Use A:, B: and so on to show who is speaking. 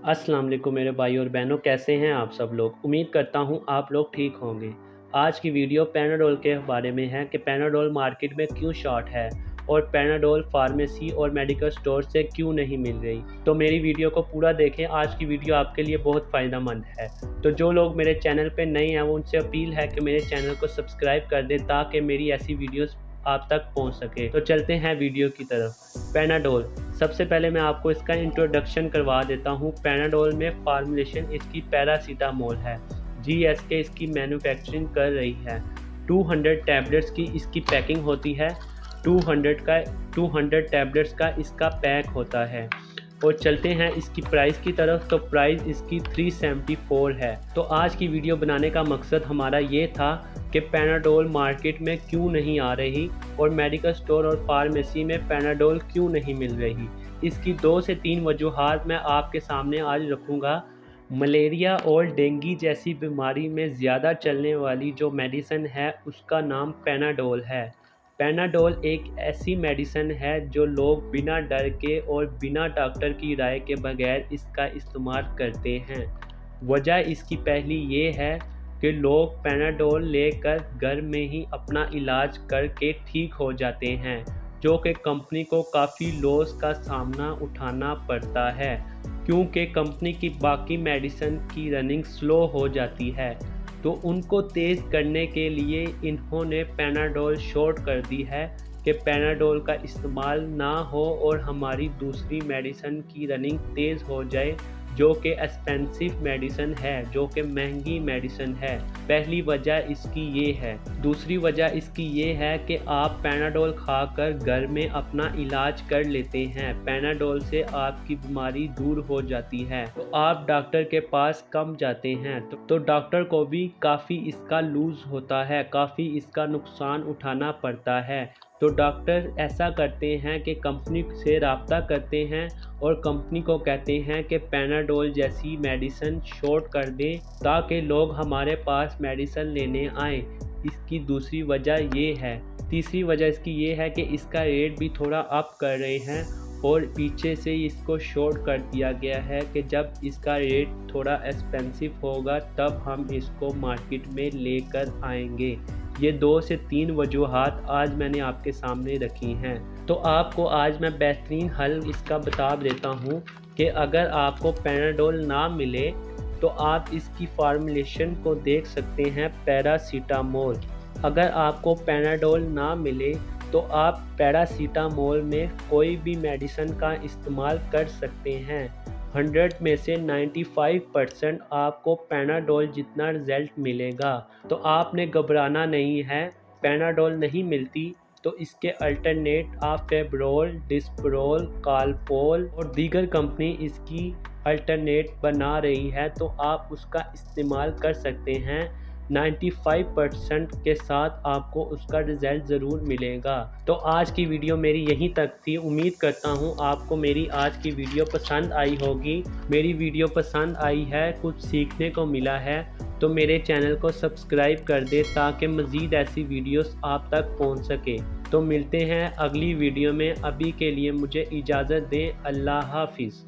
A: अस्सलाम वालेकुम मेरे भाई और बहनों, कैसे हैं आप सब लोग। उम्मीद करता हूं आप लोग ठीक होंगे। आज की वीडियो पैनाडोल के बारे में है कि पैनाडोल मार्केट में क्यों शॉर्ट है और पैनाडोल फार्मेसी और मेडिकल स्टोर से क्यों नहीं मिल रही। तो मेरी वीडियो को पूरा देखें, आज की वीडियो आपके लिए बहुत फ़ायदेमंद है। तो जो लोग मेरे चैनल पर नए हैं वो उनसे अपील है कि मेरे चैनल को सब्सक्राइब कर दें ताकि मेरी ऐसी वीडियोज़ आप तक पहुंच सके। तो चलते हैं वीडियो की तरफ। पैनाडोल, सबसे पहले मैं आपको इसका इंट्रोडक्शन करवा देता हूं। पैनाडोल में फार्मूलेशन इसकी पैरासीटामोल है। जीएसके इसकी मैन्युफैक्चरिंग कर रही है। 200 टैबलेट्स की इसकी पैकिंग होती है। 200 टैबलेट्स का इसका पैक होता है। और चलते हैं इसकी प्राइस की तरफ। तो प्राइस इसकी 374 है। तो आज की वीडियो बनाने का मकसद हमारा ये था कि पैनाडोल मार्केट में क्यों नहीं आ रही और मेडिकल स्टोर और फार्मेसी में पैनाडोल क्यों नहीं मिल रही। इसकी 2 से 3 वजूहात मैं आपके सामने आज रखूँगा। मलेरिया और डेंगू जैसी बीमारी में ज़्यादा चलने वाली जो मेडिसिन है उसका नाम पैनाडोल है। पैनाडोल एक ऐसी मेडिसिन है जो लोग बिना डर के और बिना डॉक्टर की राय के बगैर इसका इस्तेमाल करते हैं। वजह इसकी पहली ये है कि लोग पैनाडोल लेकर घर में ही अपना इलाज करके ठीक हो जाते हैं, जो कि कंपनी को काफ़ी लॉस का सामना उठाना पड़ता है क्योंकि कंपनी की बाकी मेडिसिन की रनिंग स्लो हो जाती है। तो उनको तेज़ करने के लिए इन्होंने पैनाडोल शॉर्ट कर दी है कि पैनाडोल का इस्तेमाल ना हो और हमारी दूसरी मेडिसिन की रनिंग तेज़ हो जाए, जो कि एक्सपेंसिव मेडिसिन है, जो कि महंगी मेडिसिन है। पहली वजह इसकी ये है। दूसरी वजह इसकी ये है कि आप पैनाडोल खाकर घर में अपना इलाज कर लेते हैं। पैनाडोल से आपकी बीमारी दूर हो जाती है तो आप डॉक्टर के पास कम जाते हैं, तो डॉक्टर को भी काफ़ी इसका लूज़ होता है, काफ़ी इसका नुकसान उठाना पड़ता है। तो डॉक्टर ऐसा करते हैं कि कंपनी से रब्ता करते हैं और कंपनी को कहते हैं कि पैनाडोल जैसी मेडिसिन शॉर्ट कर दें ताकि लोग हमारे पास मेडिसिन लेने आएँ। इसकी दूसरी वजह ये है। तीसरी वजह इसकी ये है कि इसका रेट भी थोड़ा अप कर रहे हैं और पीछे से इसको शॉर्ट कर दिया गया है कि जब इसका रेट थोड़ा एक्सपेंसिव होगा तब हम इसको मार्केट में लेकर आएंगे। ये 2 से 3 वजूहात आज मैंने आपके सामने रखी हैं। तो आपको आज मैं बेहतरीन हल इसका बता देता हूँ कि अगर आपको पैनाडोल ना मिले तो आप इसकी फार्मूलेशन को देख सकते हैं, पैरासीटामोल। अगर आपको पैनाडोल ना मिले तो आप पैरासीटामोल में कोई भी मेडिसिन का इस्तेमाल कर सकते हैं। 100 में से 95% आपको पैनाडोल जितना रिजल्ट मिलेगा। तो आपने घबराना नहीं है। पैनाडोल नहीं मिलती तो इसके अल्टरनेट आप फेब्रोल, डिस्प्रोल, कालपोल और दीगर कंपनी इसकी अल्टरनेट बना रही है, तो आप उसका इस्तेमाल कर सकते हैं। 95% के साथ आपको उसका रिज़ल्ट ज़रूर मिलेगा। तो आज की वीडियो मेरी यहीं तक थी। उम्मीद करता हूँ आपको मेरी आज की वीडियो पसंद आई होगी। मेरी वीडियो पसंद आई है, कुछ सीखने को मिला है, तो मेरे चैनल को सब्सक्राइब कर दे ताकि मज़ीद ऐसी वीडियोस आप तक पहुँच सके। तो मिलते हैं अगली वीडियो में। अभी के लिए मुझे इजाज़त दें। अल्लाह हाफिज़।